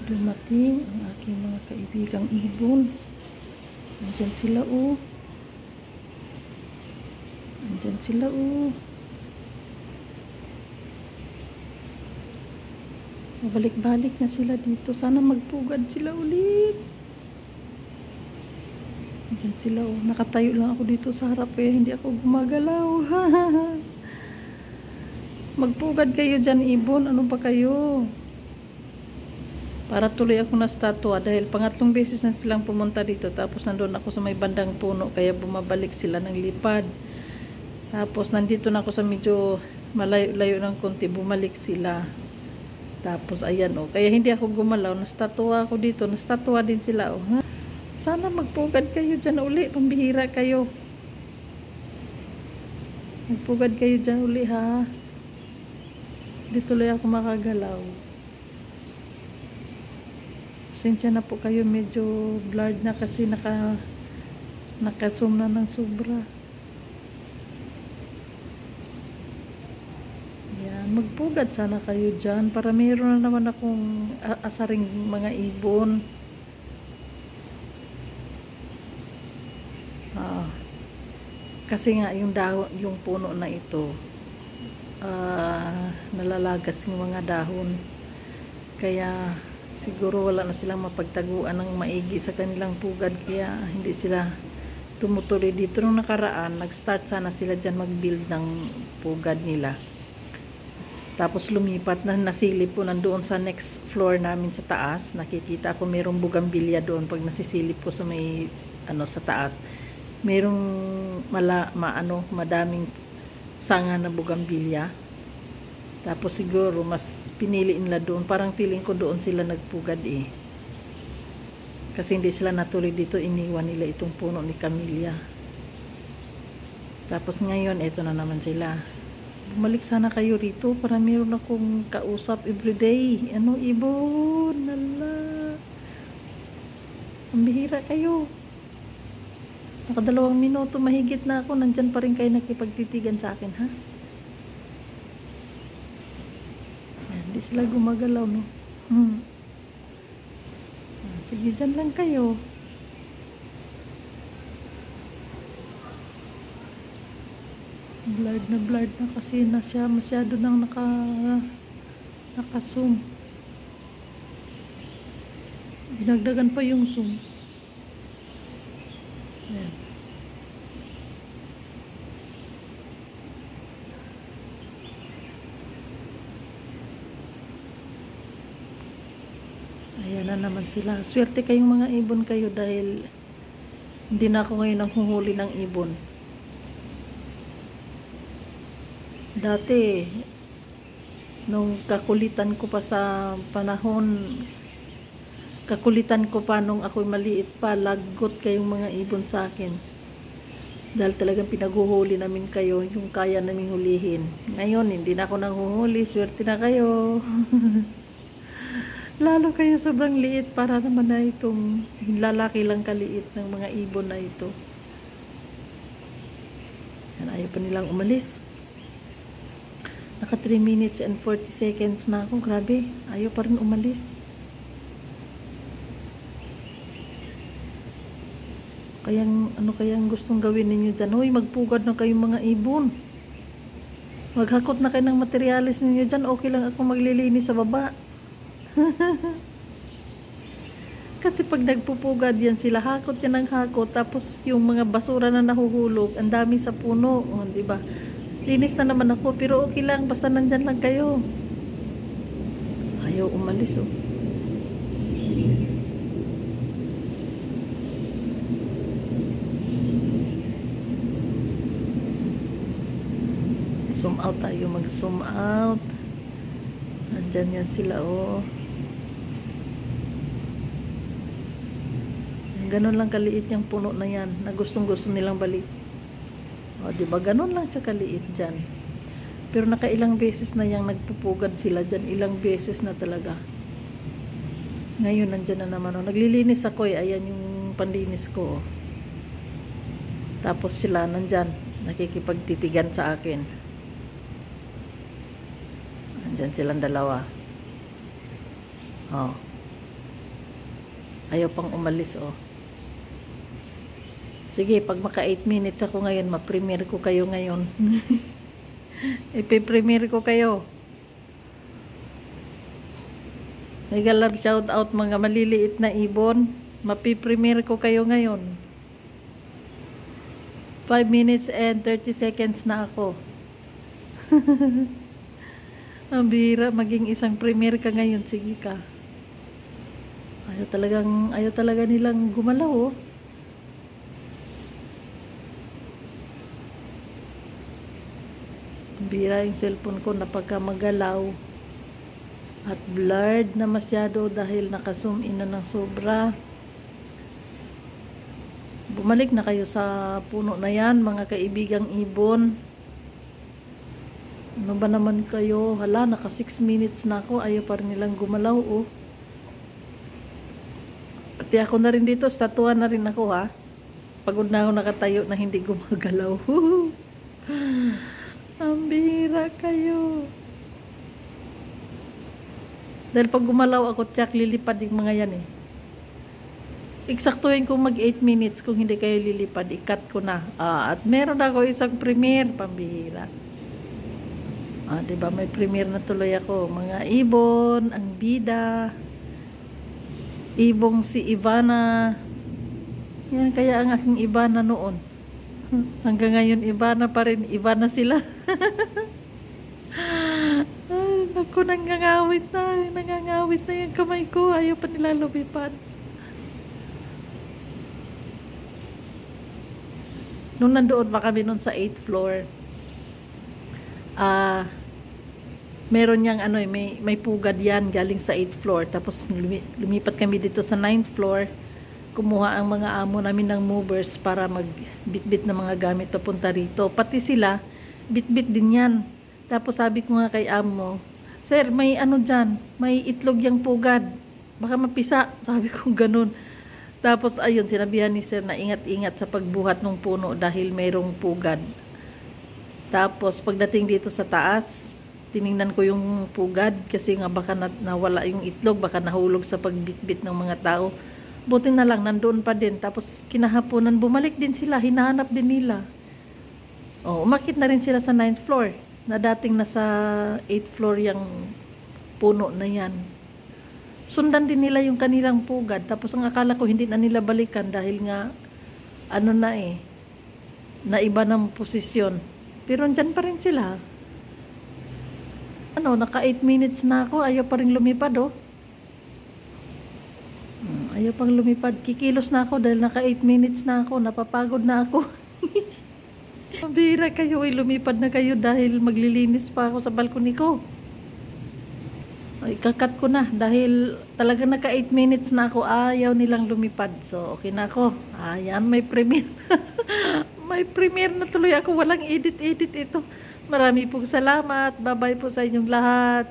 Dumating ang aking mga kaibigang ibon. Andyan sila oh. Andyan sila oh. Mabalik-balik na sila dito. Sana magpugad sila ulit. Andyan sila oh. Nakatayo lang ako dito sa harap eh. Hindi ako gumagalaw. Magpugad kayo dyan ibon. Ano ba kayo? Para tuloy ako na statwa dahil pangatlong beses na silang pumunta dito. Tapos nandun ako sa may bandang puno kaya bumabalik sila ng lipad. Tapos nandito na ako sa medyo malayo-layo ng konti, bumalik sila. Tapos ayan oh, kaya hindi ako gumalaw, nastatwa ako dito, nastatwa din sila oh. Ha? Sana magpugad kayo dyan uli, pambihira kayo. Magpugad kayo dyan uli ha. Dito tuloy ako makagalaw. Pasensya na po kayo, medyo blurred na kasi naka-zoom na ng sobra. Yan, magpugad sana kayo dyan para mayroon na naman akong asaring mga ibon. Kasi nga yung dahon, yung puno na ito, nalalagas yung mga dahon. Kaya siguro wala na silang mapagtaguan ng maigi sa kanilang pugad, kaya hindi sila tumutuloy dito. Nung nakaraan, nag-start sana sila dyan mag-build ng pugad nila. Tapos lumipat na, nasilip po nandoon sa next floor namin sa taas. Nakikita ko mayroong bugambilya doon pag nasisilip ko sa may sa taas. Mayroong madaming sanga na bugambilya. Tapos siguro mas pinili nila doon. Parang feeling ko doon sila nagpugad eh. Kasi hindi sila natuloy dito. Iniwan nila itong puno ni Camellia. Tapos ngayon, eto na naman sila. Bumalik sana kayo rito para meron akong kausap everyday. Ano, ibon? Nala. Ang bihira kayo. Naka 2 minuto mahigit na ako. Nandyan pa rin kayo nakipagtitigan sa akin, ha? Hindi sila gumagalaw, no? Sige, dyan lang kayo. Blurred na kasi na siya. Masyado nang naka-zoom. Dinagdagan pa yung zoom. Ayan. Ayan na naman sila. Swerte kayong mga ibon kayo dahil hindi na ako ngayon nanghuhuli ng ibon. Dati, nung kakulitan ko pa sa panahon, kakulitan ko pa nung ako'y maliit pa, lagot kayong mga ibon sa akin. Dahil talagang pinaguhuli namin kayo, yung kaya namin hulihin. Ngayon, hindi na ako nanghuhuli. Swerte na kayo. Lalo kayo sobrang liit para naman na itong lalaki lang kaliit ng mga ibon na ito. Yan, ayaw pa nilang umalis. Naka 3 minutes and 40 seconds na ako. Grabe, ayaw pa rin umalis. Ano kayang gustong gawin ninyo dyan? Hoy, magpugad na kayong mga ibon. Maghakot na kayo ng materialis ninyo dyan. Okay lang ako maglilinis sa baba. Kasi pag nagpupugad yan sila, hakot yan ng hakot, tapos yung mga basura na nahuhulog ang dami sa puno, diba? Linis na naman ako, pero okay lang basta nandyan lang kayo. Ayaw umalis oh. Zoom out tayo, mag zoom out. Nandyan yan sila oh. Ganon lang kaliit yung puno na yan na gustong-gusto nilang balik. O, diba? Ganon lang siya kaliit dyan. Pero nakailang beses na yung nagpupugad sila dyan. Ilang beses na talaga. Ngayon, nandyan na naman. O, naglilinis ako eh. Ayan yung panlinis ko. O. Tapos sila nandyan. Nakikipagtitigan sa akin. Nandyan silang dalawa. O. Ayaw pang umalis, oh. Sige, pag maka 8 minutes ako ngayon, ma-premiere ko kayo ngayon. Ipi-premiere ko kayo. Mega love shout out mga maliliit na ibon. Mapi-premiere ko kayo ngayon. 5 minutes and 30 seconds na ako. Ang bira, maging isang premiere ka ngayon. Sige ka. Ayaw talaga nilang gumalaw, oh. Ang bira yung cellphone ko napagka magalaw. At blurred na masyado dahil naka-zoom in na ng sobra. Bumalik na kayo sa puno na yan, mga kaibigang ibon. Ano ba naman kayo? Hala, naka 6 minutes na ako. Ayaw pa rin nilang gumalaw, oh. Pati ako na rin dito, statuan na rin ako, ha. Pagod na ako nakatayo na hindi gumagalaw. Ang bira kayo. Dahil pag gumalaw ako, tsak, lilipad yung mga yan, eh. Eksaktuhin kung mag 8 minutes, kung hindi kayo lilipad, i-cut ko na. At meron ako isang premiere, pambihira. Diba, may premiere na tuloy ako. Mga ibon, ang bida, ibong si Ivana. Yan kaya ang aking Ivana noon. Hanggang ngayon, Ivana pa rin. Ivana sila. Ay, naku, nangangawit na. Nangangawit na yung kamay ko. Ayaw pa nila lumipad. Nung nandoon pa kami noon sa 8th floor, meron niyang may pugad yan galing sa 8th floor. Tapos lumipat kami dito sa 9th floor. Kumuha ang mga amo namin ng movers para magbitbit ng mga gamit papunta rito. Pati sila, bitbit din yan. Tapos sabi ko nga kay amo, "Sir, may dyan, may itlog yung pugad. Baka mapisa." Sabi ko ganun. Tapos ayun, sinabihan ni sir na ingat-ingat sa pagbuhat ng puno dahil mayroong pugad. Tapos pagdating dito sa taas, tiningnan ko yung pugad kasi nga baka nawala yung itlog, baka nahulog sa pagbitbit ng mga tao. Buti na lang, nandoon pa din. Tapos kinahaponan, bumalik din sila, hinahanap din nila. Umakit na rin sila sa 9th floor, na dating nasa 8th floor yung puno na yan. Sundan din nila yung kanilang pugad. Tapos ang akala ko hindi na nila balikan dahil nga, naiba ng posisyon. Pero andyan pa rin sila. Naka 8 minutes na ako, ayaw pa rin lumipad, oh. Ayaw pang lumipad. Kikilos na ako dahil naka 8 minutes na ako. Napapagod na ako. Mabira kayo, lumipad na kayo dahil maglilinis pa ako sa balkoni ko. Ikakat ko na dahil talaga naka 8 minutes na ako. Ayaw nilang lumipad. So, okay na ako. Ayan, may premiere. May premiere na tuloy ako. Walang edit-edit ito. Marami pong salamat. Bye-bye po sa inyong lahat.